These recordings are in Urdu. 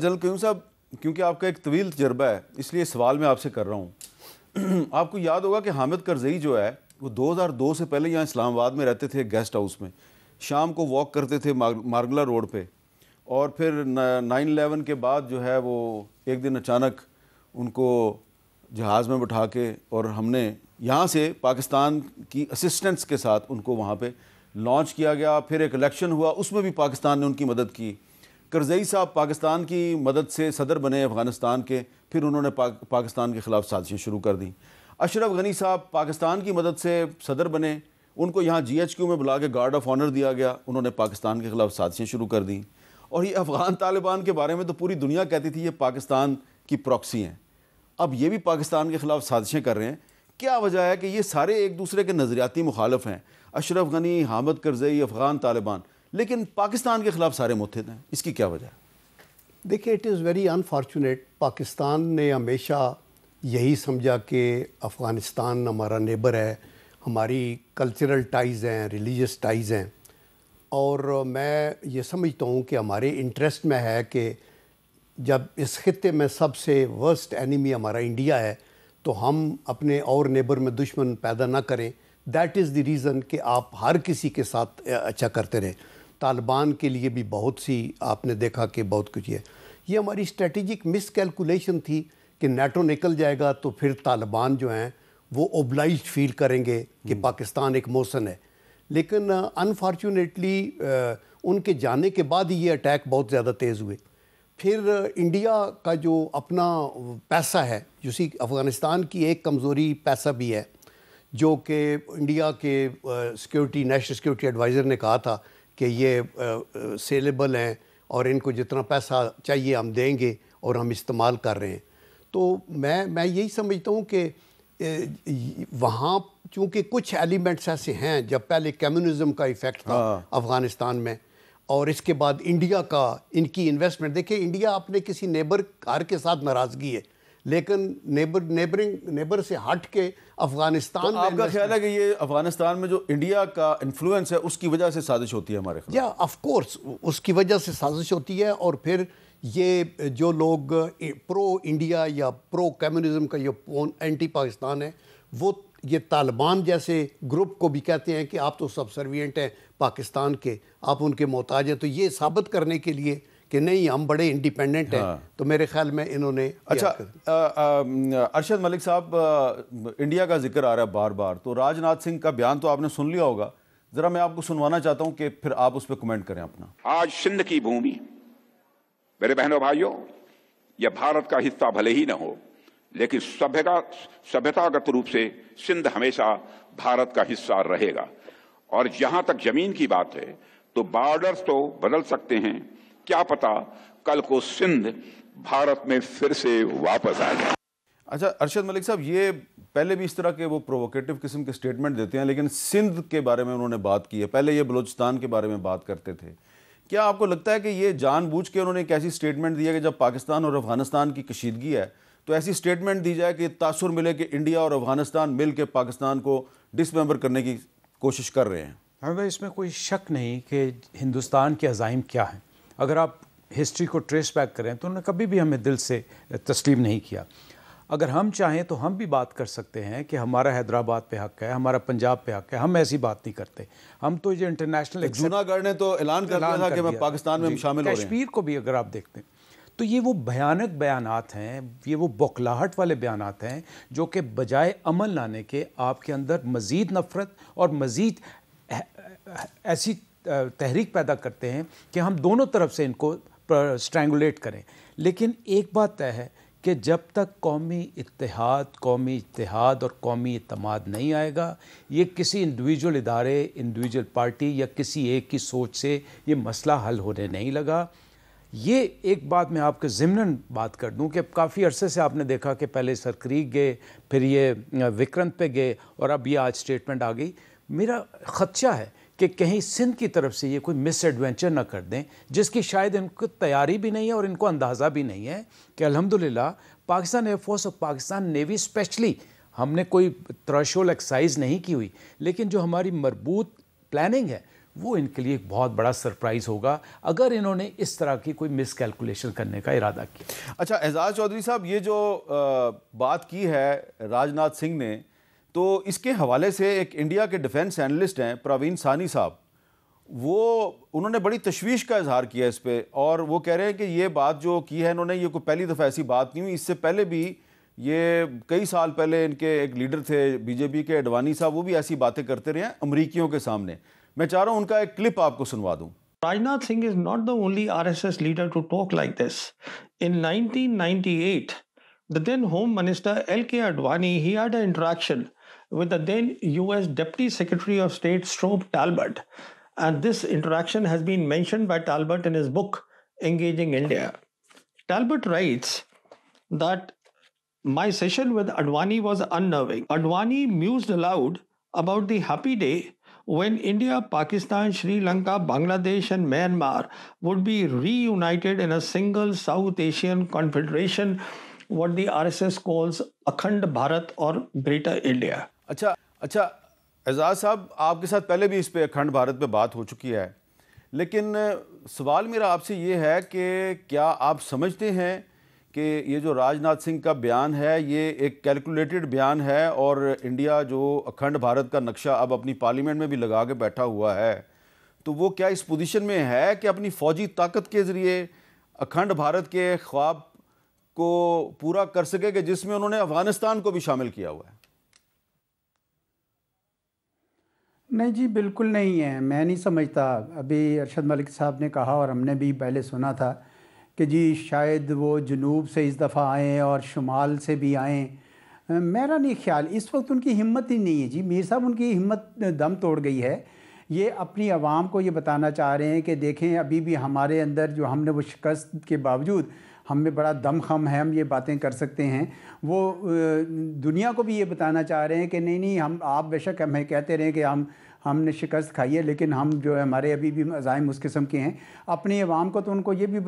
جنرل قیوم صاحب، کیونکہ آپ کا ایک طویل تجربہ ہے اس لیے سوال میں آپ سے کر رہا ہوں. آپ کو یاد ہوگا کہ حامد کرزئی جو ہے وہ 2002 سے پہلے یہاں اسلام آباد میں رہتے تھے گیسٹ ہاؤس میں. شام کو واک کرتے تھے مارگلا روڈ پہ، اور پھر 9/11 کے بعد جو ہے وہ ایک دن اچانک ان کو جہاز میں بٹھا کے، اور ہم نے یہاں سے پاکستان کی اسسٹنس کے ساتھ ان کو وہاں پہ لانچ کیا گیا. پھر ایک الیکشن ہوا، اس میں بھی پاکستان نے ان کی مدد کی. کرزئی صاحب پاکستان کی مدد سے صدر بنے افغانستان کے، پھر انہوں نے پاکستان کے خلاف سازشیں شروع کر دیں. اشرف غنی صاحب پاکستان کی مدد سے صدر بنے، ان کو یہاں GHQ میں بلا کے گارڈ آف آنر دیا گیا، انہوں نے پاکستان کے خلاف سازشیں شروع کر دیں. اور یہ افغان طالبان کے بارے میں تو پوری دنیا کہتی تھی یہ پاکستان کی پراکسی ہیں. اب یہ بھی پاکستان کے خلاف سازشیں کر رہے ہیں. کیا وجہ ہے کہ یہ سارے ایک دوسرے کے نظریاتی مخالف ہیں، اشرف غنی، حامد کرزئی، افغان طالبان، لیکن پاکستان کے خلاف سارے متحد ہیں؟ اس کی کیا وجہ ہے؟ دیکھیں، it is very unfortunate. Pakistan نے ہمیشہ یہی سمجھا کہ افغانستان ہمارا نیبر ہے، ہماری کلچرل ٹائز ہیں، ریلیجس ٹائز ہیں، اور میں یہ سمجھتا ہوں کہ ہمارے انٹرسٹ میں ہے کہ جب اس خطے میں سب سے ورسٹ اینیمی ہمارا انڈیا ہے تو ہم اپنے اور نیبر میں دشمن پیدا نہ کریں. دیٹ از دی ریزن کہ آپ ہر کسی کے ساتھ اچھا کرتے رہیں. طالبان کے لیے بھی بہت سی آپ نے دیکھا کہ بہت کچھ ہے. یہ ہماری اسٹریٹجک مس کیلکولیشن تھی کہ نیٹو نکل جائے گا تو پھر طالبان جو ہیں وہ اوبلائزڈ فیل کریں گے کہ پاکستان ایک موسن ہے. لیکن انفارچونیٹلی ان کے جانے کے بعد ہی یہ اٹیک بہت زیادہ تیز ہوئے. پھر انڈیا کا جو اپنا پیسہ ہے، جیسی افغانستان کی ایک کمزوری پیسہ بھی ہے، جو کہ انڈیا کے سیکیورٹی نیشنل سیکیورٹی ایڈوائزر نے کہا تھا کہ یہ سیلیبل ہیں اور ان کو جتنا پیسہ چاہیے ہم دیں گے اور ہم استعمال کر رہے ہیں. تو میں یہی سمجھتا ہوں کہ وہاں چونکہ کچھ ایلیمنٹس ایسے ہیں، جب پہلے کمیونزم کا ایفیکٹ تھا افغانستان میں، اور اس کے بعد انڈیا کا ان کی انویسٹمنٹ. دیکھیں، انڈیا اپنے کسی نیبر کے ساتھ ناراضگی ہے، لیکن نیبر سے ہٹ کے افغانستان میں آپ کا خیال ہے کہ یہ افغانستان میں جو انڈیا کا انفلوئنس ہے اس کی وجہ سے سازش ہوتی ہے ہمارے خلاف؟ یا آف کورس اس کی وجہ سے سازش ہوتی ہے. اور پھر یہ جو لوگ پرو انڈیا یا پرو کمیونزم کا یہ اینٹی پاکستان ہے، وہ یہ طالبان جیسے گروپ کو بھی کہتے ہیں کہ آپ تو سبسروینٹ ہیں پاکستان کے، آپ ان کے محتاج ہیں. تو یہ ثابت کرنے کے لیے کہ نہیں ہم بڑے انڈیپینڈنٹ ہیں، تو میرے خیال میں انہوں نے اچھا. ارشد ملک صاحب، انڈیا کا ذکر آ رہا ہے بار بار، تو راج ناتھ سنگھ کا بیان تو آپ نے سن لیا ہوگا، ذرا میں آپ کو سنوانا چاہتا ہوں کہ پھر آپ اس پہ کمنٹ کریں اپنا. آج سندھ کی بھومی، میرے بہنوں بھائیوں، یہ بھارت کا حصہ بھلے ہی نہ ہو، لیکن سبھیتاگت روپ سے سندھ ہمیشہ بھارت کا حصہ رہے گا. اور جہاں تک زمین کی بات ہے تو بارڈرز تو بدل سکتے ہیں، کیا پتا کل کو سندھ بھارت میں پھر سے واپس آ جائے. اچھا ارشد ملک صاحب، یہ پہلے بھی اس طرح کے وہ پرووکیٹو قسم کے سٹیٹمنٹ دیتے ہیں، لیکن سندھ کے بارے میں انہوں نے بات کی ہے، پہلے یہ بلوچستان کے بارے میں بات کرتے تھے. کیا آپ کو لگتا ہے کہ یہ جان بوجھ کے انہوں نے ایک ایسی سٹیٹمنٹ دی ہے کہ جب پاکستان اور افغانستان کی کشیدگی ہے تو ایسی سٹیٹمنٹ دی جائے کہ تاثر ملے کہ انڈیا اور افغانستان مل کے پاکستان کو ڈس ممبر کرنے کی کوشش کر رہے ہیں؟ ہمیں اس میں کوئی شک نہیں کہ ہندوستان کے عزائم کیا ہیں. اگر آپ ہسٹری کو ٹریس بیک کریں تو انہوں نے کبھی بھی ہمیں دل سے تسلیم نہیں کیا. اگر ہم چاہیں تو ہم بھی بات کر سکتے ہیں کہ ہمارا حیدرآباد پہ حق ہے، ہمارا پنجاب پہ حق ہے. ہم ایسی بات نہیں کرتے. ہم تو یہ انٹرنیشنل جوناگڑھ نے تو اعلان کر دیا تھا کہ میں پاکستان میں شامل ہو رہے ہیں. کشمیر کو بھی اگر آپ دیکھتے ہیں تو یہ وہ بھیانک بیانات ہیں، یہ وہ بوکھلاہٹ والے بیانات ہیں جو کہ بجائے عمل لانے کے آپ کے اندر مزید نفرت اور مزید ایسی تحریک پیدا کرتے ہیں کہ ہم دونوں طرف سے ان کو سٹرینگولیٹ کریں. لیکن ایک بات طے ہے کہ جب تک قومی اتحاد اور قومی اعتماد نہیں آئے گا، یہ کسی انڈیویجول ادارے، انڈیویجول پارٹی یا کسی ایک کی سوچ سے یہ مسئلہ حل ہونے نہیں لگا. یہ ایک بات میں آپ کے ضمناً بات کر دوں کہ کافی عرصے سے آپ نے دیکھا کہ پہلے سرکریک گئے، پھر یہ وکرنت پہ گئے، اور اب یہ آج سٹیٹمنٹ آ گئی. میرا خدشہ ہے کہ کہیں سندھ کی طرف سے یہ کوئی مس ایڈوینچر نہ کر دیں، جس کی شاید ان کو تیاری بھی نہیں ہے اور ان کو اندازہ بھی نہیں ہے کہ الحمدللہ پاکستان ایئر فورس اور پاکستان نیوی اسپیشلی، ہم نے کوئی تھریشولڈ ایکسرسائز نہیں کی ہوئی، لیکن جو ہماری مربوط پلاننگ ہے وہ ان کے لیے ایک بہت بڑا سرپرائز ہوگا اگر انہوں نے اس طرح کی کوئی مس کیلکولیشن کرنے کا ارادہ کیا۔ اچھا اعزاز چودھری صاحب، یہ جو بات کی ہے راجناتھ سنگھ نے، تو اس کے حوالے سے ایک انڈیا کے ڈیفنس اینالسٹ ہیں پروین سانی صاحب، انہوں نے بڑی تشویش کا اظہار کیا اس پہ، اور وہ کہہ رہے ہیں کہ یہ بات جو کی ہے انہوں نے، یہ کوئی پہلی دفعہ ایسی بات نہیں ہوئی، اس سے پہلے بھی یہ کئی سال پہلے ان کے ایک لیڈر تھے بی جے پی کے اڈوانی صاحب، وہ بھی ایسی باتیں کرتے رہے ہیں امریکیوں کے سامنے۔ میں چاہ رہا ہوں ان کا ایک کلپ آپ کو سنوا دوں۔ Rajnath Singh is not the only RSS leader to talk like this. In 1998, the then Home Minister L.K. Advani, he had an interaction with the then US Deputy Secretary of State Strobe Talbot. And this interaction has been mentioned by Talbot in his book, Engaging India. Talbot writes that my session with Advani was unnerving. Advani mused aloud about the happy day when India, Pakistan, Sri Lanka, Bangladesh and Myanmar would be reunited in a single South Asian confederation, what the RSS calls Akhand Bharat or Greater India. اچھا اعزاز صاحب، آپ کے ساتھ پہلے بھی اس پہ اکھنڈ بھارت پہ بات ہو چکی ہے، لیکن سوال میرا آپ سے یہ ہے کہ کیا آپ سمجھتے ہیں کہ یہ جو راجناتھ سنگھ کا بیان ہے یہ ایک کیلکولیٹڈ بیان ہے، اور انڈیا جو اکھنڈ بھارت کا نقشہ اب اپنی پارلیمنٹ میں بھی لگا کے بیٹھا ہوا ہے، تو وہ کیا اس پوزیشن میں ہے کہ اپنی فوجی طاقت کے ذریعے اکھنڈ بھارت کے خواب کو پورا کر سکے کہ جس میں انہوں نے افغانستان کو بھی شامل کیا ہوا ہے؟ نہیں جی، بالکل نہیں ہے، میں نہیں سمجھتا۔ ابھی ارشد ملک صاحب نے کہا اور ہم نے بھی پہلے سنا تھا کہ جی شاید وہ جنوب سے اس دفعہ آئیں اور شمال سے بھی آئیں۔ میرا نہیں خیال، اس وقت ان کی ہمت ہی نہیں ہے جی، میر صاحب ان کی ہمت دم توڑ گئی ہے۔ یہ اپنی عوام کو یہ بتانا چاہ رہے ہیں کہ دیکھیں ابھی بھی ہمارے اندر جو ہم نے وہ شکست کے باوجود ہم میں بڑا دم خم ہے، ہم یہ باتیں کر سکتے ہیں۔ وہ دنیا کو بھی یہ بتانا چاہ رہے ہیں کہ نہیں آپ بے شک ہمیں کہتے رہیں کہ ہم نے شکست کھائی ہے، لیکن ہم جو ہے ہمارے ابھی بھی عزائم اس قسم کے ہیں۔ اپنی عوام کو تو ان کو یہ بھی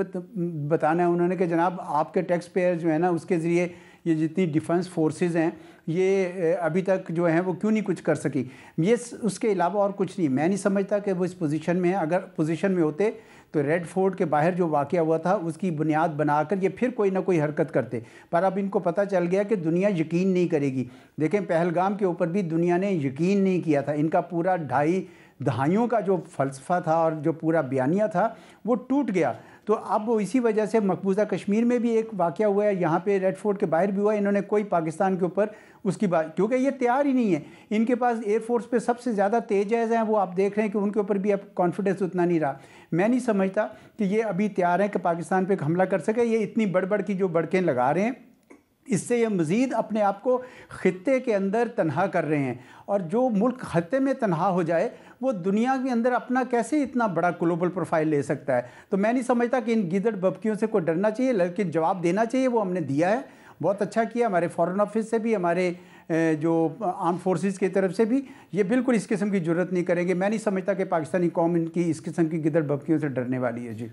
بتانا ہے انہوں نے کہ جناب آپ کے ٹیکس پیئر جو ہے نا، اس کے ذریعے یہ جتنی ڈیفنس فورسز ہیں یہ ابھی تک جو ہیں وہ کیوں نہیں کچھ کر سکی۔ یہ اس کے علاوہ اور کچھ نہیں، میں نہیں سمجھتا کہ وہ اس پوزیشن میں ہیں۔ اگر پوزیشن میں ہوتے تو ریڈ فورٹ کے باہر جو واقعہ ہوا تھا اس کی بنیاد بنا کر یہ پھر کوئی نہ کوئی حرکت کرتے، پر اب ان کو پتہ چل گیا کہ دنیا یقین نہیں کرے گی۔ دیکھیں پہلگام کے اوپر بھی دنیا نے یقین نہیں کیا تھا، ان کا پورا 2.5 دہائیوں کا جو فلسفہ تھا اور جو پورا بیانیہ تھا وہ ٹوٹ گیا۔ تو اب اسی وجہ سے مقبوضہ کشمیر میں بھی ایک واقعہ ہوا ہے، یہاں پہ ریڈ فورٹ کے باہر بھی ہوا ہے، انہوں نے کوئی پاکستان کے اوپر اس کی بات، کیونکہ یہ تیار ہی نہیں ہے۔ ان کے پاس ایئر فورس پہ سب سے زیادہ تیز ہیں، وہ آپ دیکھ رہے ہیں کہ ان کے اوپر بھی اب کانفیڈنس اتنا نہیں رہا۔ میں نہیں سمجھتا کہ یہ ابھی تیار ہیں کہ پاکستان پہ حملہ کر سکے۔ یہ اتنی بڑھ کی جو بڑکیں لگا رہے ہیں، اس سے یہ مزید اپنے آپ کو خطے کے اندر تنہا کر رہے ہیں، اور جو ملک خطے میں تنہا ہو جائے وہ دنیا کے اندر اپنا کیسے اتنا بڑا گلوبل پروفائل لے سکتا ہے۔ تو میں نہیں سمجھتا کہ ان گیدڑ ببکیوں سے کوئی ڈرنا چاہیے، لیکن جواب دینا چاہیے، وہ ہم نے دیا ہے، بہت اچھا کیا، ہمارے فارن آفس سے بھی، ہمارے جو آرم فورسز کی طرف سے بھی، یہ بالکل اس قسم کی جرت نہیں کریں گے۔ میں نہیں سمجھتا کہ پاکستانی قوم ان کی اس قسم کی گیدڑ ببکیوں سے ڈرنے والی ہے جی۔